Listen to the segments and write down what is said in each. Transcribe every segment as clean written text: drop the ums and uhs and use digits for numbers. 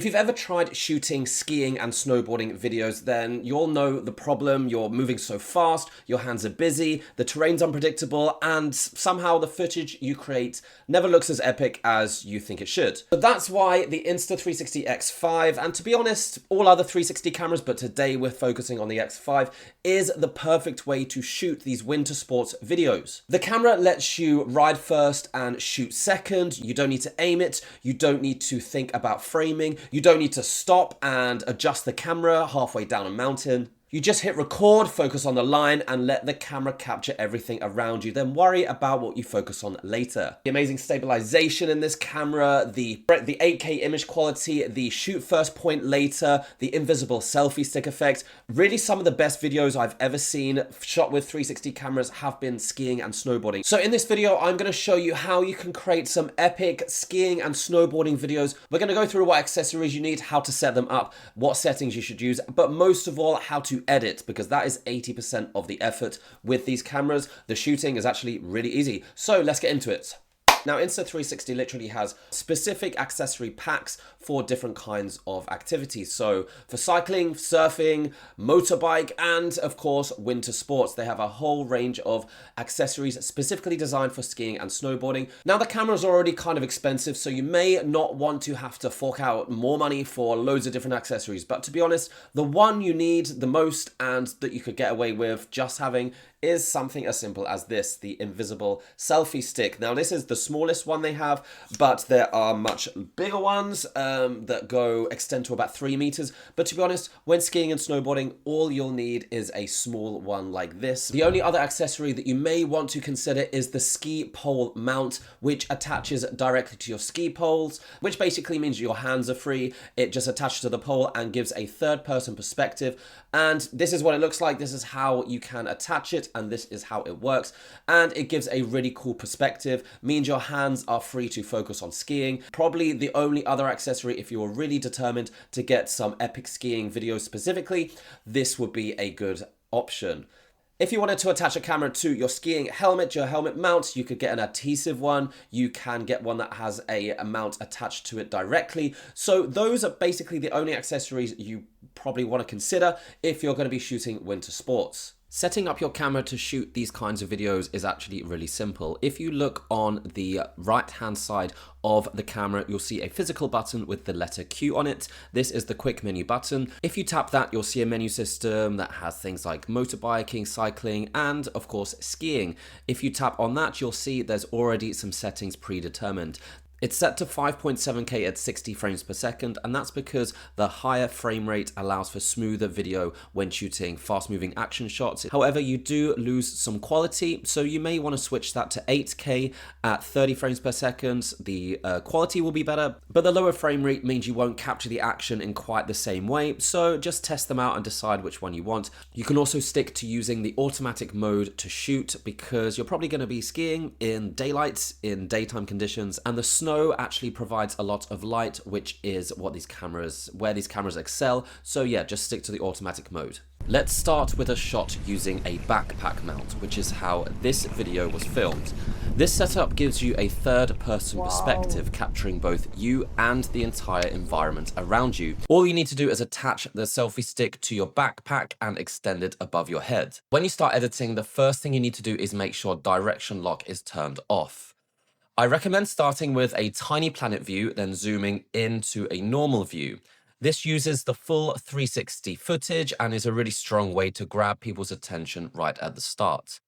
If you've ever tried shooting skiing and snowboarding videos, then you'll know the problem. You're moving so fast, your hands are busy, the terrain's unpredictable, and somehow the footage you create never looks as epic as you think it should. So that's why the Insta360 X5, and to be honest, all other 360 cameras, but today we're focusing on the X5, is the perfect way to shoot these winter sports videos. The camera lets you ride first and shoot second. You don't need to aim it. You don't need to think about framing. You don't need to stop and adjust the camera halfway down a mountain. You just hit record, focus on the line, and let the camera capture everything around you. Then worry about what you focus on later. The amazing stabilization in this camera, the 8K image quality, the shoot first, point later, the invisible selfie stick effect. Really, some of the best videos I've ever seen shot with 360 cameras have been skiing and snowboarding. So in this video, I'm going to show you how you can create some epic skiing and snowboarding videos. We're going to go through what accessories you need, how to set them up, what settings you should use, but most of all, how to edit, because that is 80% of the effort with these cameras. The shooting is actually really easy. So let's get into it. Now, Insta360 literally has specific accessory packs for different kinds of activities. So for cycling, surfing, motorbike, and of course, winter sports, they have a whole range of accessories specifically designed for skiing and snowboarding. Now, the camera is already kind of expensive, so you may not want to have to fork out more money for loads of different accessories. But to be honest, the one you need the most and that you could get away with just having is something as simple as this, the invisible selfie stick. Now, this is the smallest one they have, but there are much bigger ones that extend to about 3 meters. But to be honest, when skiing and snowboarding, all you'll need is a small one like this. The only other accessory that you may want to consider is the ski pole mount, which attaches directly to your ski poles, which basically means your hands are free. It just attaches to the pole and gives a third-person perspective. And this is what it looks like. This is how you can attach it, and this is how it works. And it gives a really cool perspective, means your hands are free to focus on skiing. Probably the only other accessory, if you were really determined to get some epic skiing videos specifically, this would be a good option. If you wanted to attach a camera to your skiing helmet, your helmet mount, you could get an adhesive one. You can get one that has a mount attached to it directly. So those are basically the only accessories you probably want to consider if you're going to be shooting winter sports. Setting up your camera to shoot these kinds of videos is actually really simple. If you look on the right-hand side of the camera, you'll see a physical button with the letter Q on it. This is the quick menu button. If you tap that, you'll see a menu system that has things like motorbiking, cycling, and of course, skiing. If you tap on that, you'll see there's already some settings predetermined. It's set to 5.7K at 60 frames per second, and that's because the higher frame rate allows for smoother video when shooting fast-moving action shots. However, you do lose some quality, so you may want to switch that to 8K at 30 frames per second. The quality will be better, but the lower frame rate means you won't capture the action in quite the same way, so just test them out and decide which one you want. You can also stick to using the automatic mode to shoot, because you're probably going to be skiing in daylight, in daytime conditions, and the snow actually provides a lot of light, which is where these cameras excel. So yeah, just stick to the automatic mode. Let's start with a shot using a backpack mount, which is how this video was filmed. This setup gives you a third-person perspective, capturing both you and the entire environment around you. All you need to do is attach the selfie stick to your backpack and extend it above your head. When you start editing, the first thing you need to do is make sure direction lock is turned off. I recommend starting with a tiny planet view, then zooming into a normal view. This uses the full 360 footage and is a really strong way to grab people's attention right at the start.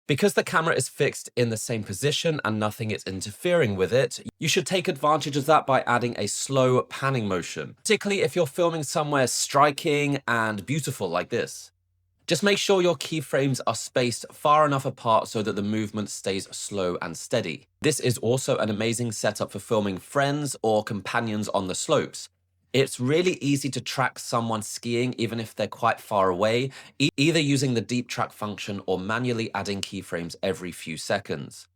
Because the camera is fixed in the same position and nothing is interfering with it, you should take advantage of that by adding a slow panning motion, particularly if you're filming somewhere striking and beautiful like this. Just make sure your keyframes are spaced far enough apart so that the movement stays slow and steady. This is also an amazing setup for filming friends or companions on the slopes. It's really easy to track someone skiing even if they're quite far away, either using the deep track function or manually adding keyframes every few seconds.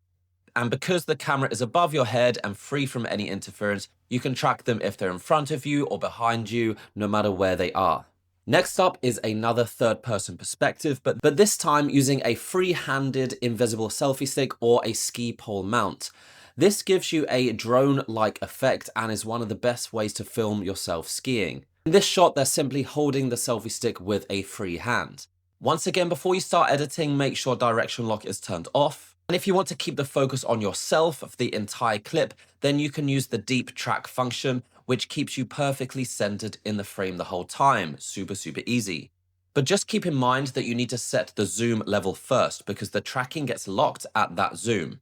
And because the camera is above your head and free from any interference, you can track them if they're in front of you or behind you, no matter where they are. Next up is another third-person perspective, but this time using a free-handed invisible selfie stick or a ski pole mount. This gives you a drone-like effect and is one of the best ways to film yourself skiing. In this shot, they're simply holding the selfie stick with a free hand. Once again, before you start editing, make sure direction lock is turned off. And if you want to keep the focus on yourself for the entire clip, then you can use the deep track function, which keeps you perfectly centered in the frame the whole time. Super, super easy. But just keep in mind that you need to set the zoom level first because the tracking gets locked at that zoom.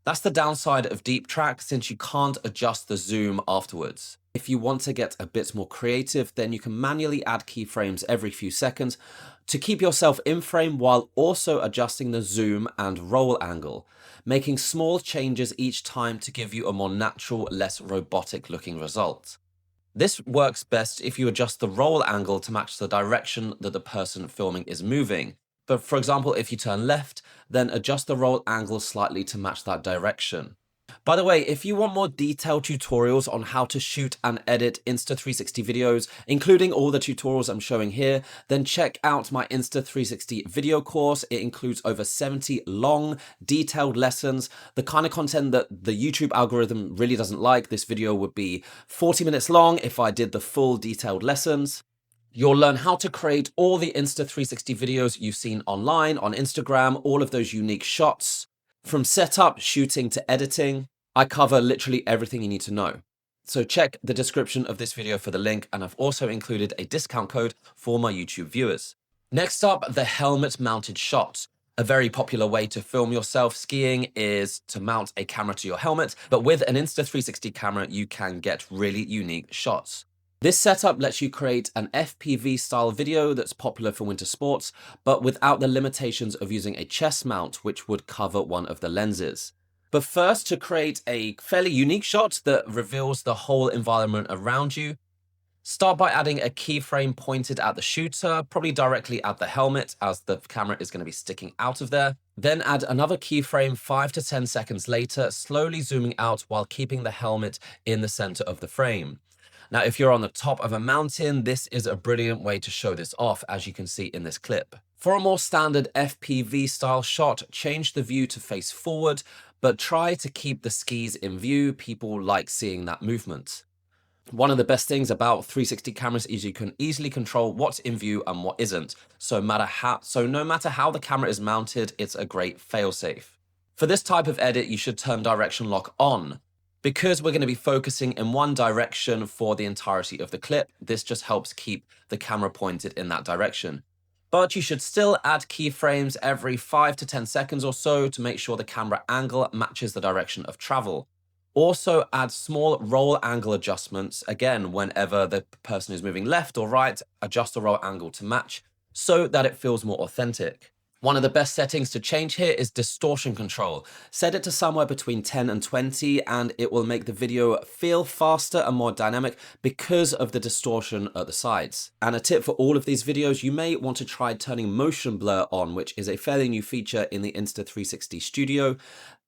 That's the downside of deep track since you can't adjust the zoom afterwards. If you want to get a bit more creative, then you can manually add keyframes every few seconds to keep yourself in frame while also adjusting the zoom and roll angle, making small changes each time to give you a more natural, less robotic looking result. This works best if you adjust the roll angle to match the direction that the person filming is moving. But for example, if you turn left, then adjust the roll angle slightly to match that direction. By the way, if you want more detailed tutorials on how to shoot and edit Insta360 videos, including all the tutorials I'm showing here, then check out my Insta360 video course. It includes over 70 long, detailed lessons, the kind of content that the YouTube algorithm really doesn't like. This video would be 40 minutes long if I did the full detailed lessons. You'll learn how to create all the Insta360 videos you've seen online, on Instagram, all of those unique shots. From setup, shooting to editing, I cover literally everything you need to know. So check the description of this video for the link, and I've also included a discount code for my YouTube viewers. Next up, the helmet mounted shot. A very popular way to film yourself skiing is to mount a camera to your helmet, but with an Insta360 camera, you can get really unique shots. This setup lets you create an FPV-style video that's popular for winter sports, but without the limitations of using a chest mount, which would cover one of the lenses. But first, to create a fairly unique shot that reveals the whole environment around you, start by adding a keyframe pointed at the shooter, probably directly at the helmet, as the camera is going to be sticking out of there. Then add another keyframe 5 to 10 seconds later, slowly zooming out while keeping the helmet in the center of the frame. Now, if you're on the top of a mountain, this is a brilliant way to show this off, as you can see in this clip. For a more standard FPV style shot, change the view to face forward, but try to keep the skis in view. People like seeing that movement. One of the best things about 360 cameras is you can easily control what's in view and what isn't. So no matter how the camera is mounted, it's a great failsafe. For this type of edit, you should turn direction lock on. Because we're going to be focusing in one direction for the entirety of the clip, this just helps keep the camera pointed in that direction. But you should still add keyframes every 5 to 10 seconds or so to make sure the camera angle matches the direction of travel. Also add small roll angle adjustments, again, whenever the person is moving left or right, adjust the roll angle to match so that it feels more authentic. One of the best settings to change here is distortion control. Set it to somewhere between 10 and 20 and it will make the video feel faster and more dynamic because of the distortion at the sides. And a tip for all of these videos, you may want to try turning motion blur on, which is a fairly new feature in the Insta360 Studio.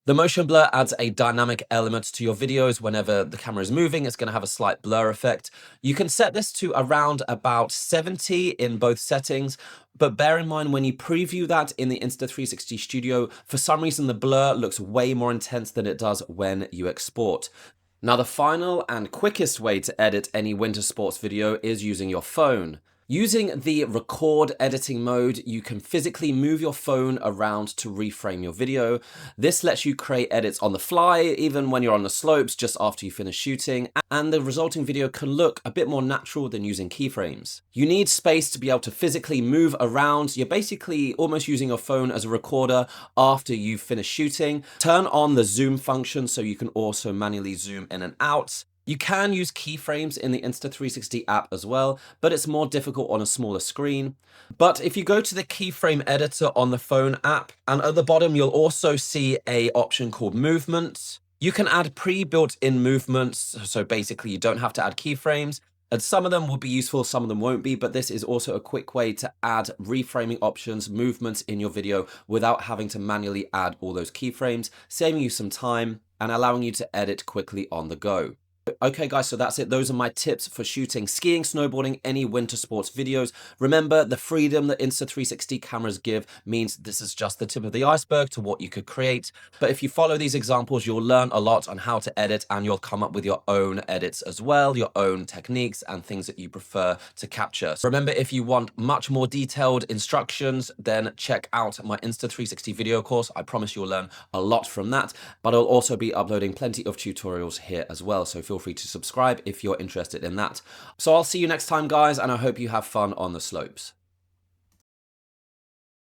The motion blur adds a dynamic element to your videos. Whenever the camera is moving, it's going to have a slight blur effect. You can set this to around about 70 in both settings, but bear in mind when you preview that in the Insta360 Studio, for some reason the blur looks way more intense than it does when you export. Now, the final and quickest way to edit any winter sports video is using your phone. Using the record editing mode, you can physically move your phone around to reframe your video. This lets you create edits on the fly, even when you're on the slopes just after you finish shooting, and the resulting video can look a bit more natural than using keyframes. You need space to be able to physically move around. You're basically almost using your phone as a recorder after you've finished shooting. Turn on the zoom function so you can also manually zoom in and out. You can use keyframes in the Insta360 app as well, but it's more difficult on a smaller screen. But if you go to the keyframe editor on the phone app, and at the bottom you'll also see an option called movement. You can add pre-built-in movements, so basically you don't have to add keyframes. And some of them will be useful, some of them won't be, but this is also a quick way to add reframing options, movements in your video without having to manually add all those keyframes, saving you some time and allowing you to edit quickly on the go. Okay guys, so that's it. Those are my tips for shooting skiing, snowboarding, any winter sports videos. Remember, the freedom that Insta360 cameras give means this is just the tip of the iceberg to what you could create. But if you follow these examples, you'll learn a lot on how to edit, and you'll come up with your own edits as well, your own techniques and things that you prefer to capture. So remember, if you want much more detailed instructions, then check out my Insta360 video course. I promise you'll learn a lot from that, but I'll also be uploading plenty of tutorials here as well. So feel free to subscribe if you're interested in that. So I'll see you next time, guys, and I hope you have fun on the slopes.